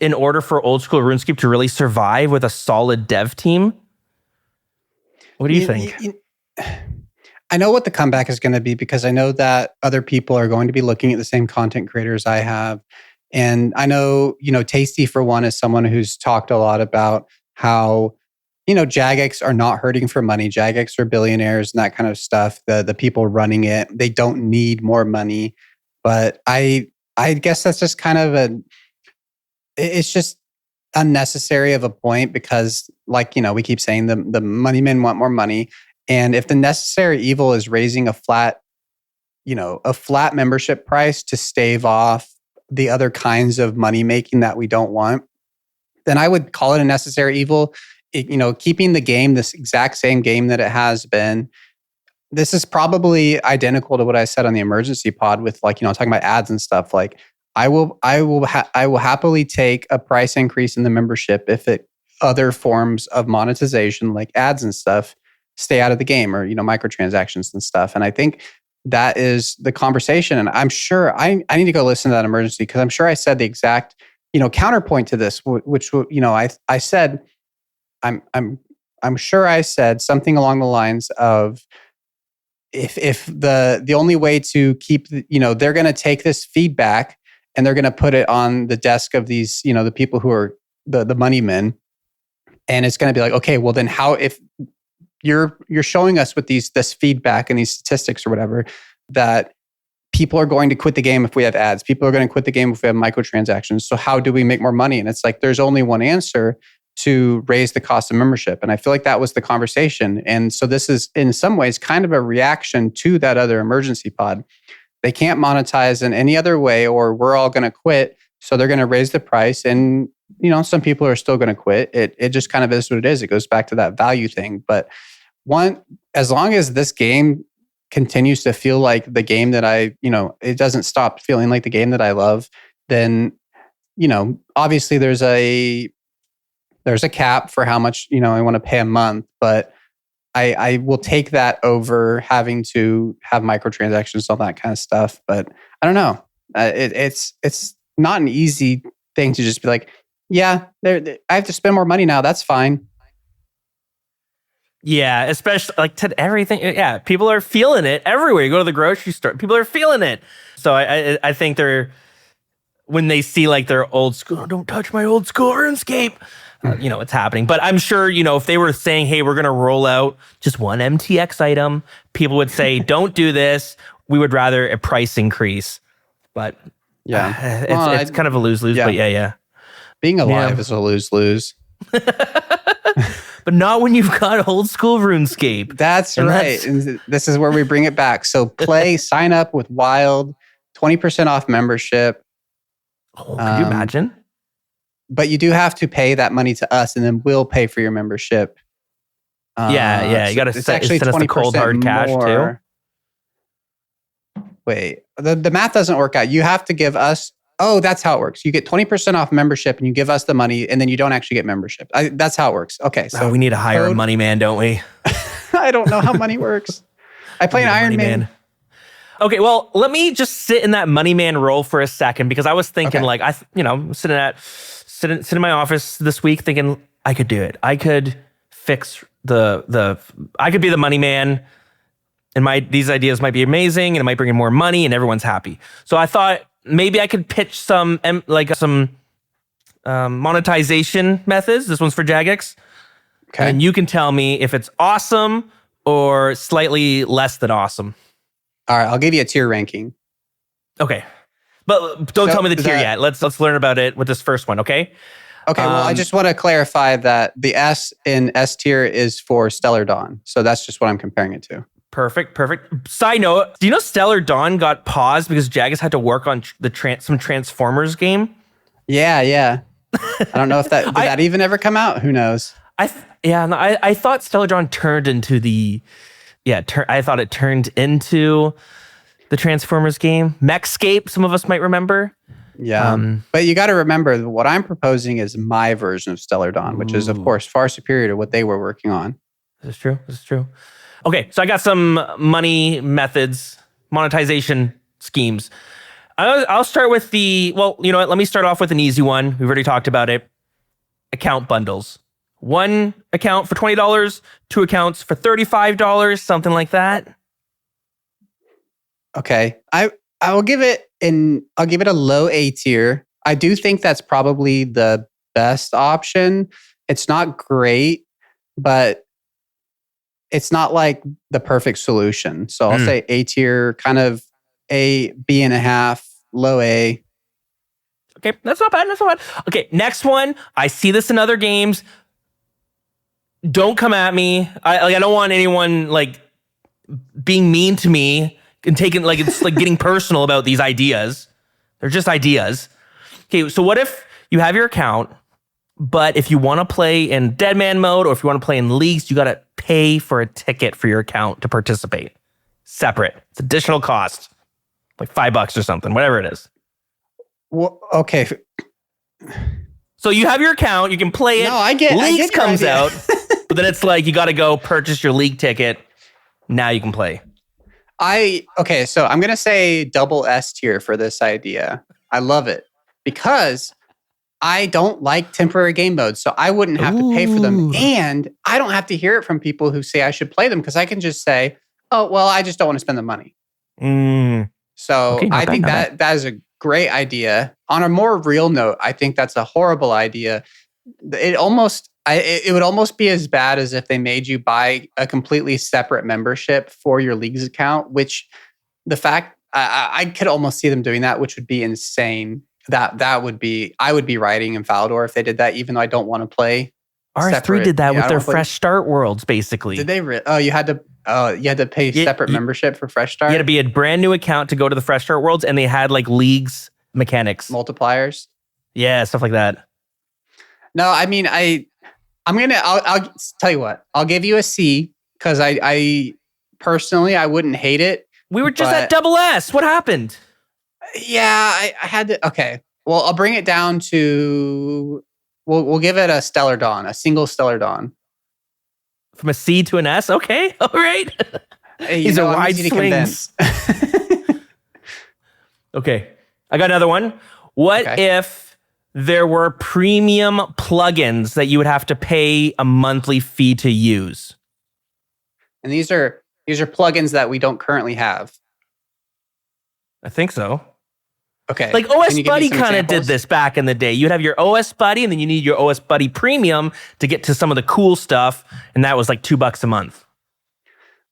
in order for old school RuneScape to really survive with a solid dev team? What do you think? I know what the comeback is going to be because I know that other people are going to be looking at the same content creators I have. And I know, Tasty for one is someone who's talked a lot about how, Jagex are not hurting for money. Jagex are billionaires and that kind of stuff. The people running it, they don't need more money. But I guess that's just kind of it's just unnecessary of a point because we keep saying the money men want more money. And if the necessary evil is raising a flat membership price to stave off the other kinds of money making that we don't want, then I would call it a necessary evil. Keeping the game this exact same game that it has been. This is probably identical to what I said on the emergency pod with talking about ads and stuff. Like I will happily take a price increase in the membership if other forms of monetization like ads and stuff stay out of the game, or microtransactions and stuff. And I think that is the conversation. And I'm sure I need to go listen to that emergency because I'm sure I said the exact counterpoint to this, which I said I'm sure I said something along the lines of if the only way to keep they're going to take this feedback and they're going to put it on the desk of these the people who are the money men, and it's going to be like, okay, well then how, if you're showing us with this feedback and these statistics or whatever, that people are going to quit the game if we have ads. People are going to quit the game if we have microtransactions. So how do we make more money? And it's like, there's only one answer: to raise the cost of membership. And I feel like that was the conversation. And so this is in some ways kind of a reaction to that other emergency pod. They can't monetize in any other way, or we're all going to quit. So they're going to raise the price. And, some people are still going to quit. It just kind of is what it is. It goes back to that value thing. But as long as this game continues to feel like the game that it doesn't stop feeling like the game that I love, then, obviously there's a cap for how much, I want to pay a month, but I will take that over having to have microtransactions, all that kind of stuff. But I don't know. It's not an easy thing to just be like, yeah, I have to spend more money now. That's fine. Yeah, especially like to everything. Yeah, people are feeling it everywhere. You go to the grocery store, people are feeling it. So I think when they see like their old school, oh, don't touch my old school RuneScape. It's happening. But I'm sure, if they were saying, hey, we're going to roll out just one MTX item, people would say, don't do this. We would rather a price increase. But yeah, it's kind of a lose-lose. Yeah. But yeah. Being alive is a lose-lose. But not when you've got old school RuneScape. That's right. And this is where we bring it back. So sign up with Wild, 20% off membership. Oh, could you imagine? But you do have to pay that money to us, and then we'll pay for your membership. Yeah. You got to send us the cold hard cash too. Wait, the math doesn't work out. You have to give us. Oh, that's how it works. You get 20% off membership, and you give us the money, and then you don't actually get membership. That's how it works. Okay, so we need to hire a money man, don't we? I don't know how money works. I play an Iron Man. Okay, well, let me just sit in that money man role for a second, because I was thinking sitting in my office this week thinking I could do it. I could fix I could be the money man, and these ideas might be amazing, and it might bring in more money, and everyone's happy. So I thought maybe I could pitch some monetization methods. This one's for Jagex. Okay. And you can tell me if it's awesome or slightly less than awesome. All right, I'll give you a tier ranking. Okay. But don't tell me the tier yet. Let's learn about it with this first one, okay? Okay, well, I just want to clarify that the S in S tier is for Stellar Dawn. So that's just what I'm comparing it to. Perfect. Side note, do you know Stellar Dawn got paused because Jagex had to work on some Transformers game? Yeah. I don't know if that did that even ever come out. Who knows? I thought Stellar Dawn turned into I thought it turned into the Transformers game. Mechscape, some of us might remember. Yeah. But you got to remember, what I'm proposing is my version of Stellar Dawn, which is, of course, far superior to what they were working on. This is true. Okay, so I got some money methods, monetization schemes. I'll start with you know what? Let me start off with an easy one. We've already talked about it. Account bundles. One account for $20, 2 accounts for $35, something like that. Okay. I'll give it a low A tier. I do think that's probably the best option. It's not great, but it's not like the perfect solution. So I'll say A tier, kind of A, B and a half, low A. Okay, that's not bad. Okay, next one. I see this in other games. Don't come at me. I don't want anyone like being mean to me and taking like it's like getting personal about these ideas. They're just ideas. Okay, so what if you have your account, but if you want to play in dead man mode or if you want to play in leagues, you got to pay for a ticket for your account to participate. Separate. It's additional cost. Like $5 or something, whatever it is. Well, okay. So you have your account, you can play it. No, I get Leagues your comes idea. out, but then it's like you got to go purchase your league ticket. Now you can play. Okay, so I'm going to say double S tier for this idea. I love it because I don't like temporary game modes, so I wouldn't have to pay for them. And I don't have to hear it from people who say I should play them because I can just say, oh, well, I just don't want to spend the money. So Okay, I think that is a great idea. On a more real note, I think that's a horrible idea. It would almost be as bad as if they made you buy a completely separate membership for your league's account, which I could almost see them doing that, which would be insane. I would be writing in Falador if they did that, even though I don't want to play. RS3 did that with their Fresh Start worlds, basically. Did they? You had to pay separate membership for Fresh Start? You had to be a brand new account to go to the Fresh Start worlds, and they had like leagues mechanics. Multipliers? Yeah, stuff like that. No, I mean, I'll tell you what. I'll give you a C because I personally, I wouldn't hate it. We were just at double S. What happened? Yeah, I had to. Okay. Well, I'll bring it down to, we'll give it a Stellar Dawn, a single Stellar Dawn. From a C to an S? Okay. All right. These are wide swings. Okay. I got another one. What if there were premium plugins that you would have to pay a monthly fee to use? And these are plugins that we don't currently have. I think so. Okay. Like OS Buddy kind of did this back in the day. You'd have your OS Buddy, and then you need your OS Buddy Premium to get to some of the cool stuff, and that was like $2 a month.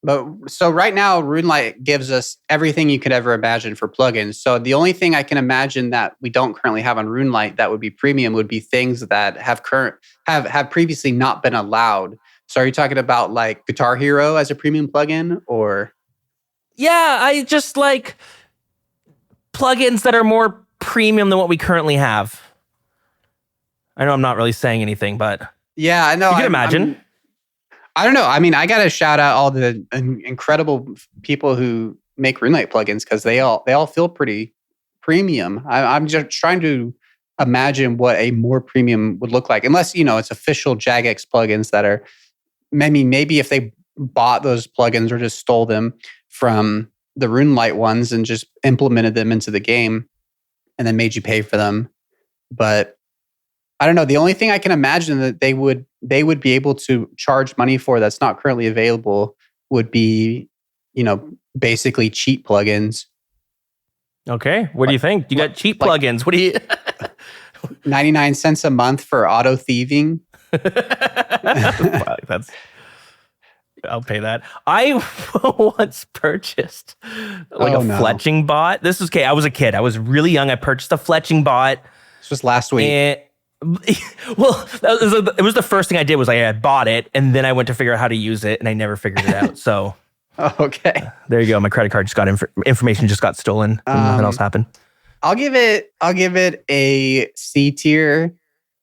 But so right now, RuneLight gives us everything you could ever imagine for plugins. So the only thing I can imagine that we don't currently have on RuneLight that would be premium would be things that have previously not been allowed. So are you talking about like Guitar Hero as a premium plugin, or? Yeah, I just like plugins that are more premium than what we currently have. I know I'm not really saying anything, but yeah, I know. You can imagine. I don't know. I mean, I got to shout out all the incredible people who make RuneLight plugins because they all feel pretty premium. I'm just trying to imagine what a more premium would look like, unless it's official Jagex plugins that are maybe if they bought those plugins or just stole them from the RuneLight ones and just implemented them into the game and then made you pay for them. But I don't know. The only thing I can imagine that they would be able to charge money for that's not currently available would be, basically cheap plugins. Okay. What do you think? You got cheap plugins. What do you 99 cents a month for auto thieving? I'll pay that. I once purchased a fletching bot. This was okay. I was a kid. I was really young. I purchased a fletching bot. This was last week. Well, it was the first thing I did was I bought it, and then I went to figure out how to use it, and I never figured it out. So Okay. There you go. My credit card just got information just got stolen. And nothing else happened. I'll give it a C tier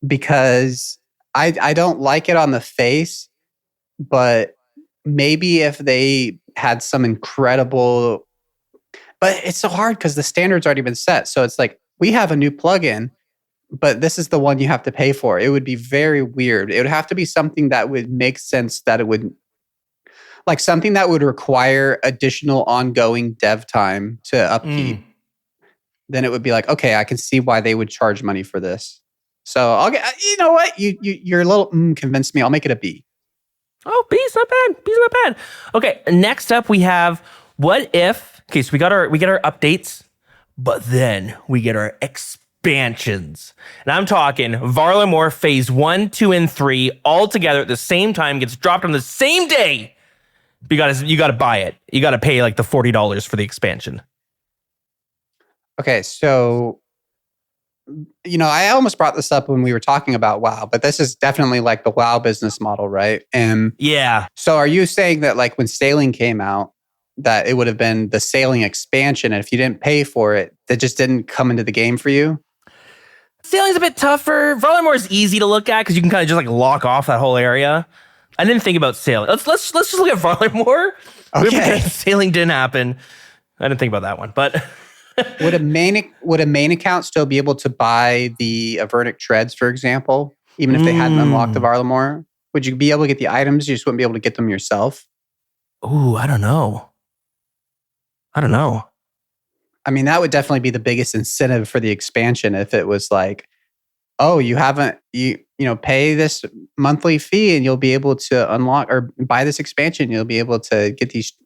because I don't like it on the face, but maybe if they had some incredible, but it's so hard because the standard's already been set. So it's like, we have a new plugin, but this is the one you have to pay for. It would be very weird. It would have to be something that would make sense, that it would, like something that would require additional ongoing dev time to upkeep. Then it would be like, okay, I can see why they would charge money for this. So I'll get, you know what? You're a little convinced me. I'll make it a B. Oh, B's not bad. B's not bad. Okay, next up we have what if. Okay, so we get our updates, but then we get our expansions. And I'm talking Varlamore Phase 1, 2, and 3 all together at the same time, gets dropped on the same day. You gotta buy it. You gotta pay like the $40 for the expansion. Okay, so, I almost brought this up when we were talking about WoW, but this is definitely like the WoW business model, right? And yeah. So are you saying that like when Sailing came out, that it would have been the Sailing expansion, and if you didn't pay for it, that just didn't come into the game for you? Sailing's a bit tougher. Varlamore is easy to look at because you can kind of just like lock off that whole area. I didn't think about Sailing. Let's just look at Varlamore. Okay. Sailing didn't happen. I didn't think about that one, but would a main account still be able to buy the Avernic treads, for example, even if they hadn't unlocked the Varlamore? Would you be able to get the items? You just wouldn't be able to get them yourself? Ooh, I don't know. I mean, that would definitely be the biggest incentive for the expansion if it was like, oh, you pay this monthly fee and you'll be able to unlock or buy this expansion. You'll be able to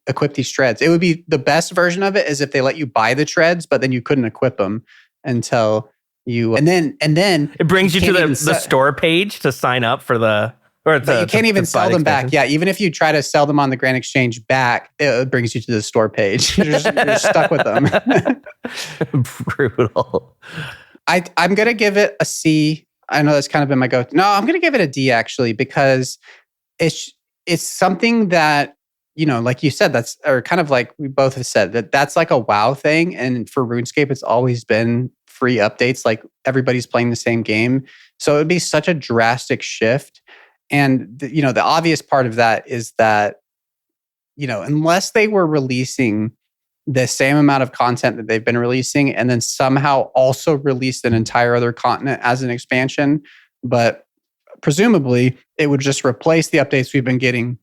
equip these treads. It would be the best version of it is if they let you buy the treads, but then you couldn't equip them until you, and then it brings you to the store page to sign up for the, but you can't even sell them back. Yeah, even if you try to sell them on the Grand Exchange back, it brings you to the store page. You're stuck with them. Brutal. I'm going to give it a C. I know that's kind of been my go-to. No, I'm going to give it a D actually, because it's something that, like you said, that's, or kind of like we both have said, that's like a WoW thing. And for RuneScape, it's always been free updates. Like everybody's playing the same game. So it would be such a drastic shift. And, the obvious part of that is that, unless they were releasing the same amount of content that they've been releasing and then somehow also released an entire other continent as an expansion, but presumably it would just replace the updates we've been getting.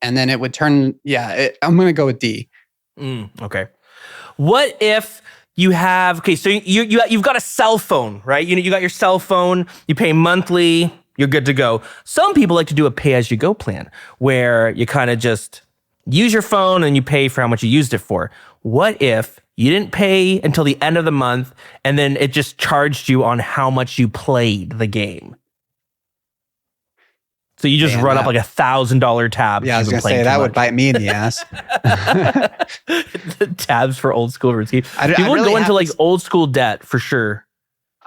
And then it would turn, I'm going to go with D. Okay. What if you have, so you've got a cell phone, right? You got your cell phone, you pay monthly, you're good to go. Some people like to do a pay-as-you-go plan where you kind of just use your phone and you pay for how much you used it for. What if you didn't pay until the end of the month and then it just charged you on how much you played the game? So you just run up like $1,000 tab. Yeah, I was going to say that would bite me in the ass. Tabs for old school RuneScape. People really go into like old school debt for sure.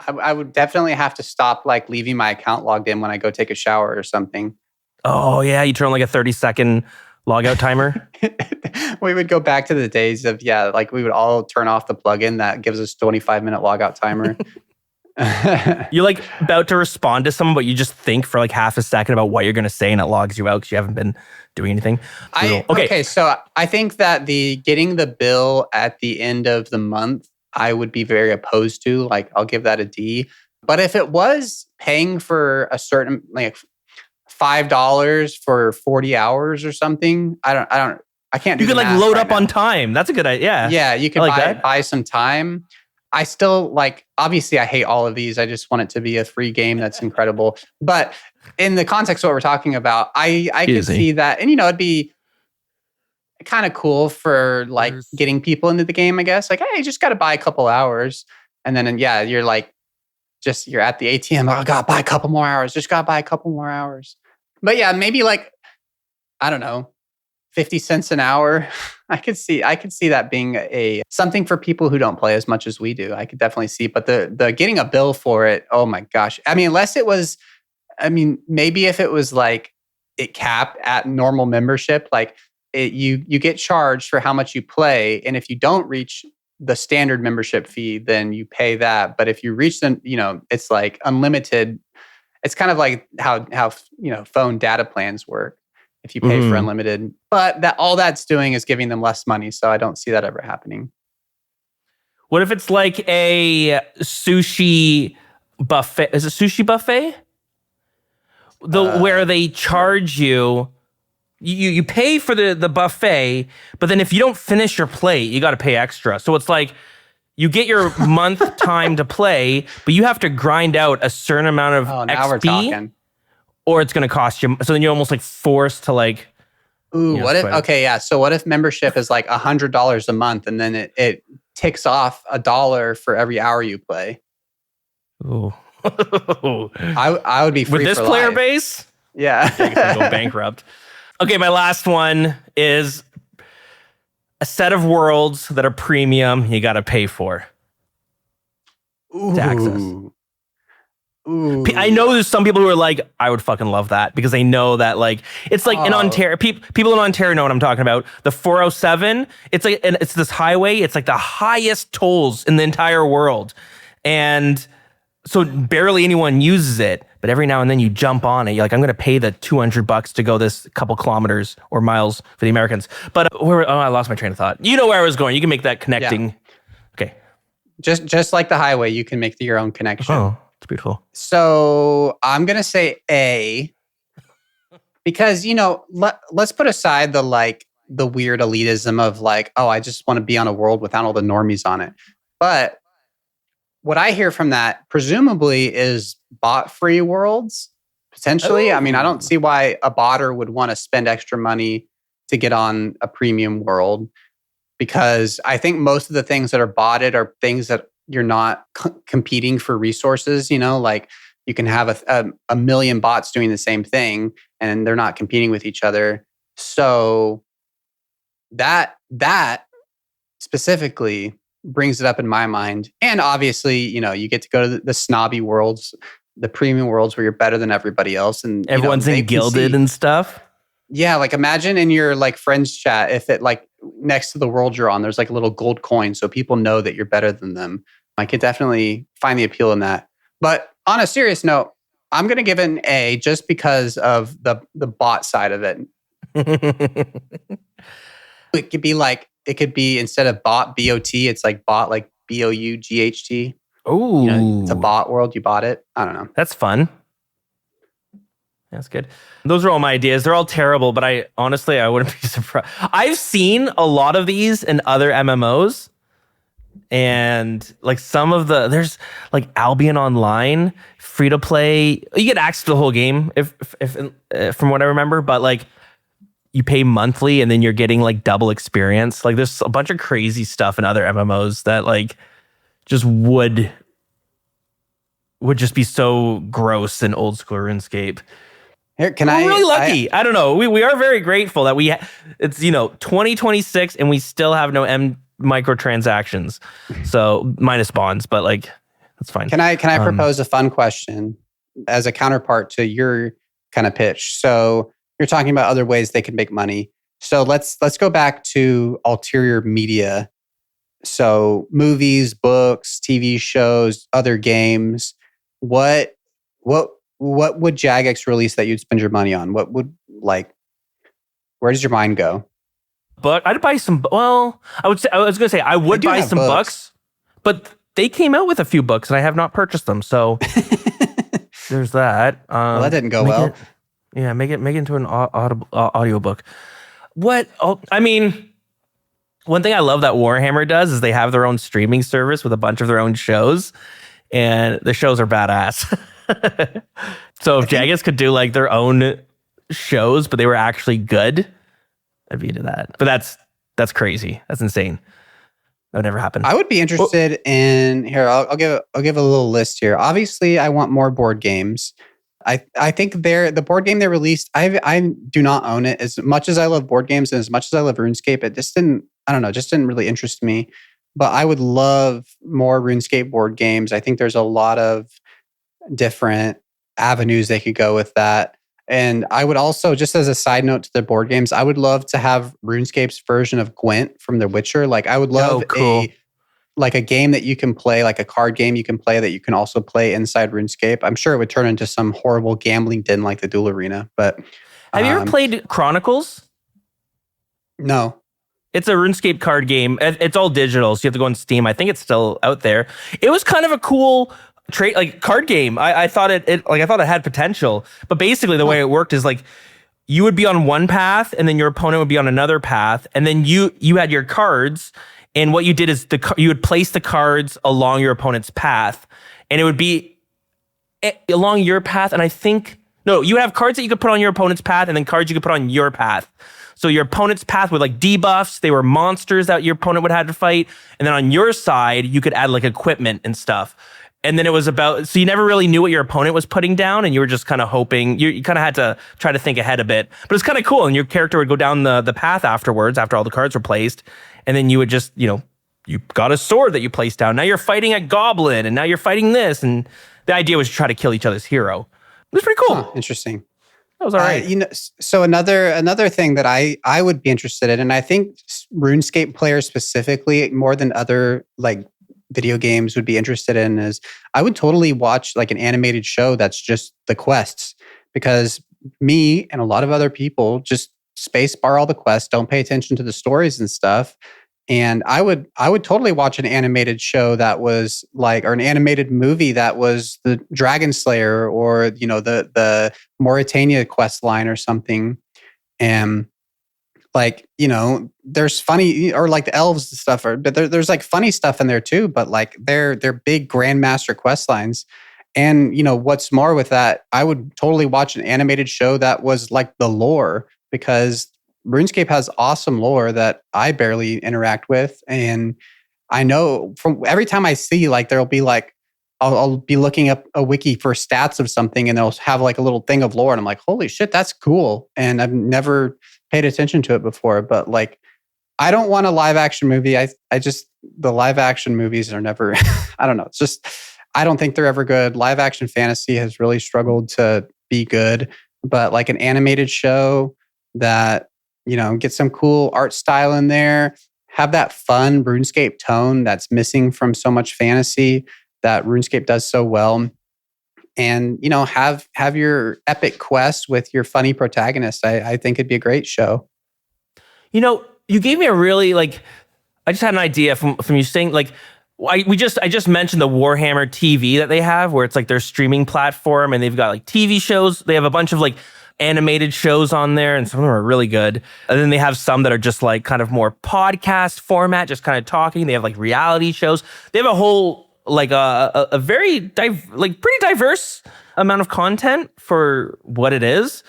I would definitely have to stop like leaving my account logged in when I go take a shower or something. Oh yeah, you turn on like a 30-second logout timer. We would go back to the days of, like we would all turn off the plugin that gives us 25-minute logout timer. You're like about to respond to someone, but you just think for like half a second about what you're going to say and it logs you out because you haven't been doing anything. Okay, so I think that getting the bill at the end of the month, I would be very opposed to. Like, I'll give that a D. But if it was paying for a certain, like $5 for 40 hours or something, I can't do. You could like load up on time. That's a good idea. Yeah, you can buy some time. I still obviously I hate all of these. I just want it to be a free game that's incredible. But in the context of what we're talking about, I could see that. And, it'd be kind of cool for like getting people into the game, I guess. Like, hey, you just got to buy a couple hours. And then, you're like, you're at the ATM. Oh, God, buy a couple more hours. Just got to buy a couple more hours. But yeah, maybe like, I don't know, 50 cents an hour. I could see that being something for people who don't play as much as we do. I could definitely see, but the getting a bill for it, oh my gosh. I mean, maybe if it was like it capped at normal membership, like you get charged for how much you play, and if you don't reach the standard membership fee, then you pay that. But if you reach them, it's like unlimited. It's kind of like how phone data plans work. If you pay for unlimited, but all that's doing is giving them less money. So I don't see that ever happening. What if it's like a sushi buffet? Is it sushi buffet? Where they charge you pay for the buffet, but then if you don't finish your plate, you got to pay extra. So it's like you get your month time to play, but you have to grind out a certain amount of now XP, we're talking. Or it's going to cost you. So then you're almost like forced to like. Ooh, what if? Okay, yeah. So what if membership is like $100 a month, and then it ticks off $1 for every hour you play? Ooh. I would be free with this for player life. base. Yeah, I guess I'll go bankrupt. Okay, my last one is a set of worlds that are premium. You got to pay for to access. Ooh. I know there's some people who are like, I would fucking love that because they know that like it's like in Ontario. People in Ontario know what I'm talking about. The 407. It's like it's this highway. It's like the highest tolls in the entire world, and so barely anyone uses it. But every now and then you jump on it. You're like, I'm going to pay the $200 to go this couple kilometers or miles for the Americans. But I lost my train of thought. You know where I was going. You can make that connecting. Yeah. Okay. Just like the highway, you can make your own connection. Oh. It's beautiful. So I'm going to say A, because, let's put aside the weird elitism of like, oh, I just want to be on a world without all the normies on it. But what I hear from that presumably is bot-free worlds, potentially. Oh. I mean, I don't see why a botter would want to spend extra money to get on a premium world, because I think most of the things that are botted are things that you're not competing for resources, like you can have a million bots doing the same thing and they're not competing with each other. So that specifically brings it up in my mind. And obviously, you get to go to the snobby worlds, the premium worlds where you're better than everybody else. And everyone's in gilded and stuff. Yeah, like imagine in your like friends chat, if it like next to the world you're on, there's like a little gold coin, so people know that you're better than them. I could definitely find the appeal in that. But on a serious note, I'm going to give it an A just because of the bot side of it. It could be instead of bot, B-O-T, it's like bot, like B-O-U-G-H-T. Oh, it's a bot world. You bought it. I don't know. That's fun. That's good. Those are all my ideas. They're all terrible, but I wouldn't be surprised. I've seen a lot of these in other MMOs, and like there's like Albion Online, free to play. You get access to the whole game if from what I remember, but like you pay monthly and then you're getting like double experience. Like there's a bunch of crazy stuff in other MMOs that like just would just be so gross in old school RuneScape. Here, We're really lucky. I don't know. We are very grateful that it's 2026 and we still have no microtransactions. So minus bonds, but like that's fine. Can I propose a fun question as a counterpart to your kind of pitch? So you're talking about other ways they can make money. So let's go back to ulterior media. So movies, books, TV shows, other games. What would Jagex release that you'd spend your money on? Where does your mind go? But I'd buy some. Well, I was going to say I would buy some books, but they came out with a few books and I have not purchased them. So there's that. Well, that didn't go well. Make it into an audiobook. What? Oh, I mean, one thing I love that Warhammer does is they have their own streaming service with a bunch of their own shows, and the shows are badass. So if Jagex could do like their own shows, but they were actually good, I'd be into that. But that's crazy. That's insane. That would never happen. I would be interested in here. I'll give a little list here. Obviously, I want more board games. I think the board game they released, I do not own it. As much as I love board games and as much as I love RuneScape, it just didn't really interest me. But I would love more RuneScape board games. I think there's a lot of different avenues they could go with that. And I would also, just as a side note to the board games, I would love to have RuneScape's version of Gwent from The Witcher. Like I would love cool. a game that you can play, like a card game you can play that you can also play inside RuneScape. I'm sure it would turn into some horrible gambling den like the Duel Arena. But have you ever played Chronicles? No. It's a RuneScape card game. It's all digital, so you have to go on Steam. I think it's still out there. It was kind of a cool card game. I thought it had potential, but basically the way it worked is like you would be on one path, and then your opponent would be on another path, and then you had your cards, and what you did is you would place the cards along your opponent's path, and it would be along your path. And I think you would have cards that you could put on your opponent's path, and then cards you could put on your path. So your opponent's path with like debuffs, they were monsters that your opponent would have to fight. And then on your side, you could add like equipment and stuff. And then it was so you never really knew what your opponent was putting down, and you were just kind of hoping, you kind of had to try to think ahead a bit. But it's kind of cool. And your character would go down the path afterwards, after all the cards were placed. And then you would just, you got a sword that you placed down. Now you're fighting a goblin, and now you're fighting this. And the idea was to try to kill each other's hero. It was pretty cool. Huh, interesting. That was all right. So another thing that I would be interested in, and I think RuneScape players specifically, more than other like video games would be interested in, is I would totally watch like an animated show that's just the quests, because me and a lot of other people just space bar all the quests, don't pay attention to the stories and stuff. And I would totally watch an animated show that was like, or an animated movie that was the Dragon Slayer, or the Mauritania quest line or something. And like, there's funny, or like the elves and stuff, but there's like funny stuff in there too. But like they're big Grandmaster quest lines. And what's more with that, I would totally watch an animated show that was like the lore, because RuneScape has awesome lore that I barely interact with. And I know from every time I see, like, there'll be like, I'll be looking up a wiki for stats of something, and they'll have like a little thing of lore. And I'm like, holy shit, that's cool. And I've never paid attention to it before. But like, I don't want a live action movie. The live action movies are never, I don't know. It's just, I don't think they're ever good. Live action fantasy has really struggled to be good. But like an animated show that, get some cool art style in there, have that fun RuneScape tone that's missing from so much fantasy that RuneScape does so well. And, have your epic quest with your funny protagonist. I think it'd be a great show. You gave me a really, like, I just had an idea from you saying, like, I just mentioned the Warhammer TV that they have, where it's like their streaming platform, and they've got like TV shows. They have a bunch of like animated shows on there, and some of them are really good. And then they have some that are just like kind of more podcast format, just kind of talking. They have like reality shows. They have a whole like a very pretty diverse amount of content for what it is.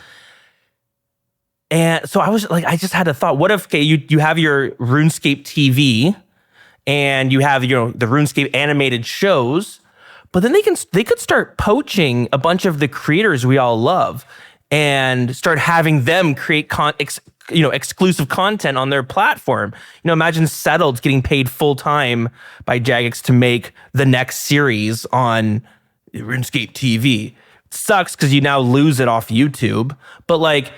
And so I was like, I just had a thought. What if you have your RuneScape TV, and you have the RuneScape animated shows, but then they could start poaching a bunch of the creators we all love, and start having them create exclusive content on their platform. Imagine Settled getting paid full time by Jagex to make the next series on RuneScape TV. It sucks because you now lose it off YouTube, but like,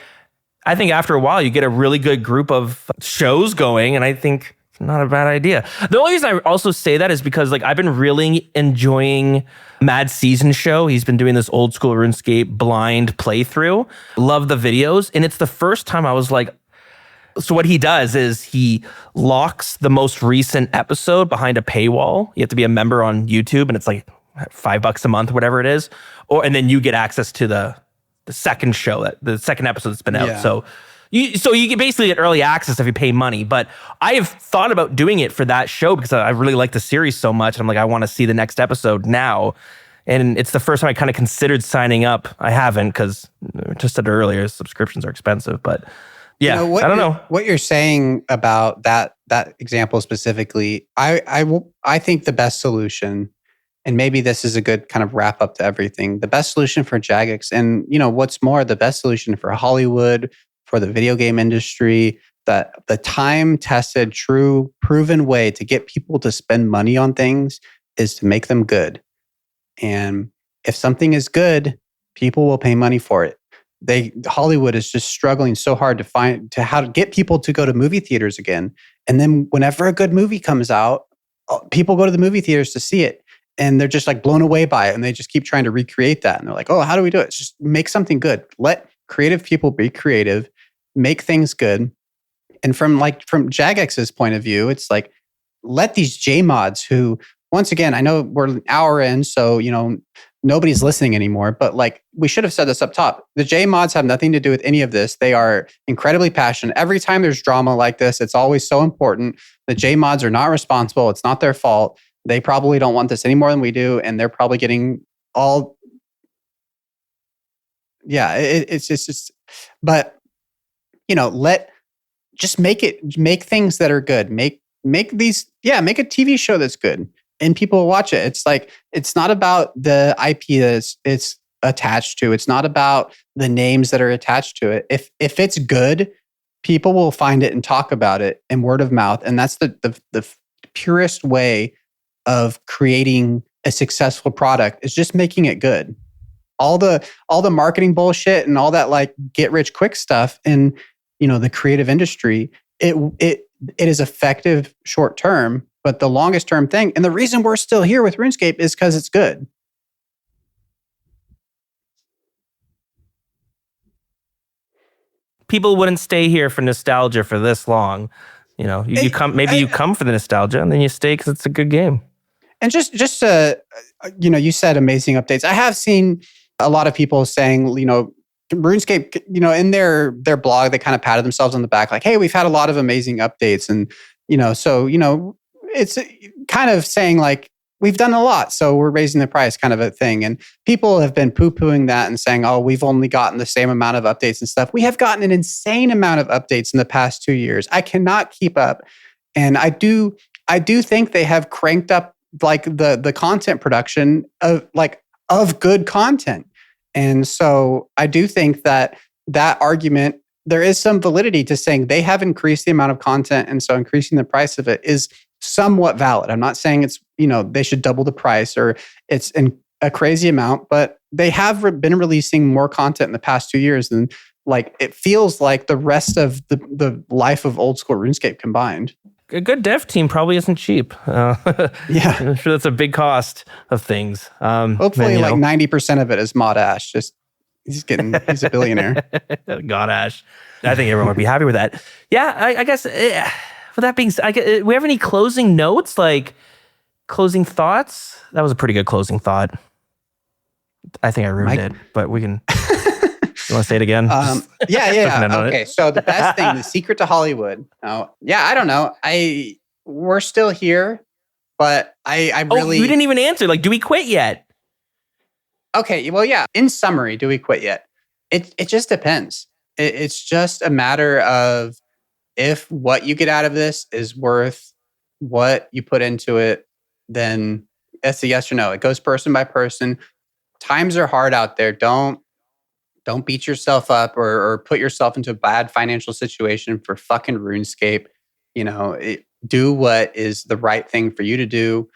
I think after a while you get a really good group of shows going, and I think it's not a bad idea. The only reason I also say that is because like I've been really enjoying Mad Season Show. He's been doing this old school RuneScape blind playthrough. Love the videos, and it's the first time I was like, so what he does is he locks the most recent episode behind a paywall. You have to be a member on YouTube, and it's like $5 a month, whatever it is, and then you get access to the second show, the second episode that's been out. Yeah. So you get basically get early access if you pay money. But I have thought about doing it for that show because I really like the series so much. And I'm like, I want to see the next episode now. And it's the first time I kind of considered signing up. I haven't, because just said earlier, subscriptions are expensive. But yeah, I don't know. What you're saying about that example specifically, I think the best solution, and maybe this is a good kind of wrap up to everything, the best solution for Jagex, and what's more, the best solution for Hollywood, for the video game industry, that the time-tested, true, proven way to get people to spend money on things is to make them good. And if something is good, people will pay money for it. Hollywood is just struggling so hard to how to get people to go to movie theaters again. And then whenever a good movie comes out, people go to the movie theaters to see it. And they're just like blown away by it. And they just keep trying to recreate that. And they're like, oh, how do we do it? Just make something good. Let creative people be creative, make things good. And from Jagex's point of view, it's like, let these JMods who, once again, I know we're an hour in, so, nobody's listening anymore, but like we should have said this up top. The JMods have nothing to do with any of this. They are incredibly passionate. Every time there's drama like this, it's always so important. The JMods are not responsible. It's not their fault. They probably don't want this any more than we do. And they're probably getting all, it's just, but just make things that are good. Make a TV show that's good. And people will watch it. It's like, it's not about the IP that it's attached to. It's not about the names that are attached to it. If it's good, people will find it and talk about it and word of mouth. And that's the purest way of creating a successful product, is just making it good. All the marketing bullshit and all that like get rich quick stuff in the creative industry, it is effective short term. But the longest term thing, and the reason we're still here with RuneScape, is because it's good. People wouldn't stay here for nostalgia for this long. You come for the nostalgia, and then you stay because it's a good game. And just you said amazing updates. I have seen a lot of people saying, RuneScape, in their blog, they kind of patted themselves on the back, like, hey, we've had a lot of amazing updates, and it's kind of saying like, we've done a lot, so we're raising the price, kind of a thing. And people have been poo-pooing that and saying, oh, we've only gotten the same amount of updates and stuff. We have gotten an insane amount of updates in the past 2 years. I cannot keep up. And I do think they have cranked up like the content production of good content. And so I do think that argument, there is some validity to saying they have increased the amount of content, and so increasing the price of it is somewhat valid. I'm not saying it's, they should double the price or it's a crazy amount, but they have been releasing more content in the past 2 years than like it feels like the rest of the life of old school RuneScape combined. A good dev team probably isn't cheap. Yeah. I'm sure that's a big cost of things. Hopefully 90% of it is Mod Ash. He's a billionaire. God, Ash. I think everyone would be happy with that. Yeah, I guess, with that being said, we have any closing notes, like closing thoughts? That was a pretty good closing thought. I think I ruined it, but we can... You want to say it again? Yeah. Okay, so the best thing, the secret to Hollywood. I don't know. We're still here, but I really... Oh, you didn't even answer. Like, do we quit yet? Okay, well, yeah. In summary, do we quit yet? It just depends. It's just a matter of if what you get out of this is worth what you put into it, then it's a yes or no. It goes person by person. Times are hard out there. Don't beat yourself up or put yourself into a bad financial situation for fucking RuneScape. Do what is the right thing for you to do.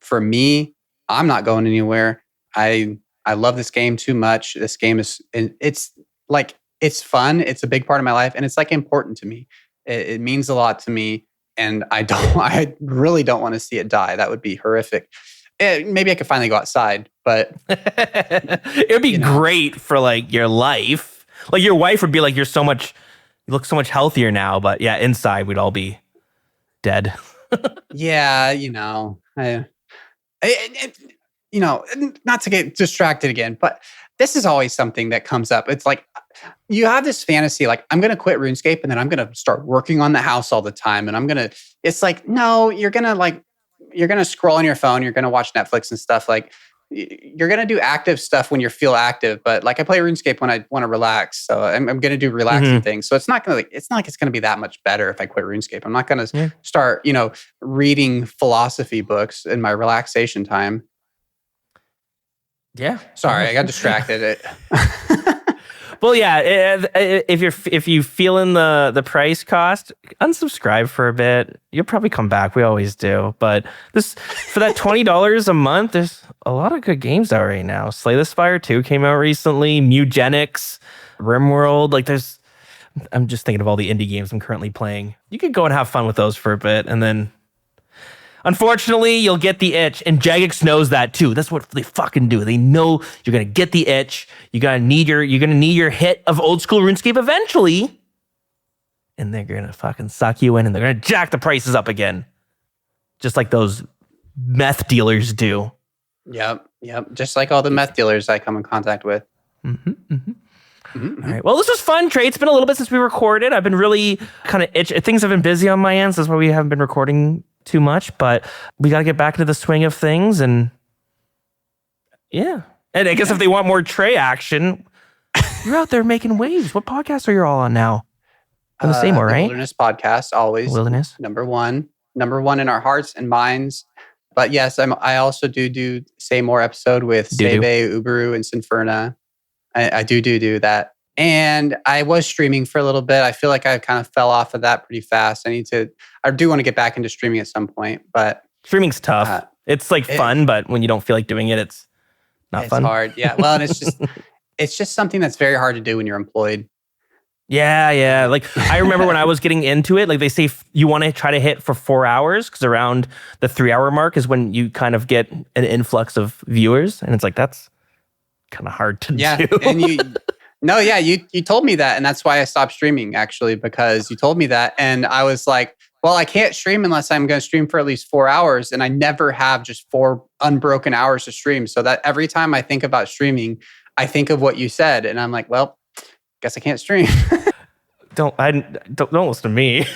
For me, I'm not going anywhere. I love this game too much. This game it's fun. It's a big part of my life, and it's like important to me. It means a lot to me, and I really don't want to see it die. That would be horrific. Maybe I could finally go outside, but it would be great for like your life. Like your wife would be like, you look so much healthier now. But yeah, inside we'd all be dead. Yeah, not to get distracted again, but this is always something that comes up. It's like you have this fantasy, like I'm going to quit RuneScape and then I'm going to start working on the house all the time, and it's like, no, you're going to scroll on your phone. You're going to watch Netflix and stuff. Like you're going to do active stuff when you feel active. But like I play RuneScape when I want to relax. So I'm going to do relaxing things. So it's not like it's going to be that much better if I quit RuneScape. I'm not going to start, reading philosophy books in my relaxation time. Yeah. Sorry, I got distracted. Well, yeah. If you feel in the price cost, unsubscribe for a bit. You'll probably come back. We always do. But for that $20 a month, there's a lot of good games out right now. Slay the Spire 2 came out recently. Jagex RimWorld. Like I'm just thinking of all the indie games I'm currently playing. You could go and have fun with those for a bit, and then unfortunately, you'll get the itch, and Jagex knows that too. That's what they fucking do. They know you're gonna get the itch. You're gonna need your hit of old school RuneScape eventually, and they're gonna fucking suck you in, and they're gonna jack the prices up again, just like those meth dealers do. Yep. Just like all the meth dealers I come in contact with. All right. Well, this was fun, Trey. It's been a little bit since we recorded. I've been really kind of itch. Things have been busy on my end, so that's why we haven't been recording too much. But we got to get back into the swing of things, and yeah. And I guess if they want more Trey action, you're out there making waves. What podcast are you all on now? On the same one, right? Wilderness podcast, always. Wilderness. Number one in our hearts and minds. But yes, I also do Say More episode with Sebe, Uberu, and Sinferna. I do that. And I was streaming for a little bit. I feel like I kind of fell off of that pretty fast. I do want to get back into streaming at some point, but streaming's tough. It's like fun, but when you don't feel like doing it, it's not fun. It's hard. Yeah. Well, and it's just something that's very hard to do when you're employed. Yeah. Like I remember when I was getting into it, like they say you want to try to hit for 4 hours because around the 3 hour mark is when you kind of get an influx of viewers. And it's like, that's kind of hard to do. And you told me that. And that's why I stopped streaming actually, because you told me that. And I was like, well, I can't stream unless I'm going to stream for at least 4 hours. And I never have just 4 unbroken hours to stream. So that every time I think about streaming, I think of what you said. And I'm like, well, guess I can't stream. Don't listen to me.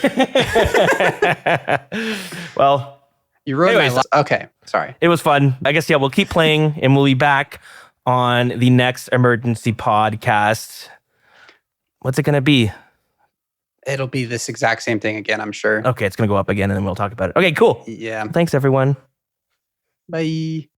Well, you ruined my life. Okay, sorry. It was fun. I guess, yeah, we'll keep playing and we'll be back on the next emergency podcast. What's it going to be? It'll be this exact same thing again, I'm sure. Okay, it's going to go up again and then we'll talk about it. Okay, cool. Yeah. Thanks, everyone. Bye.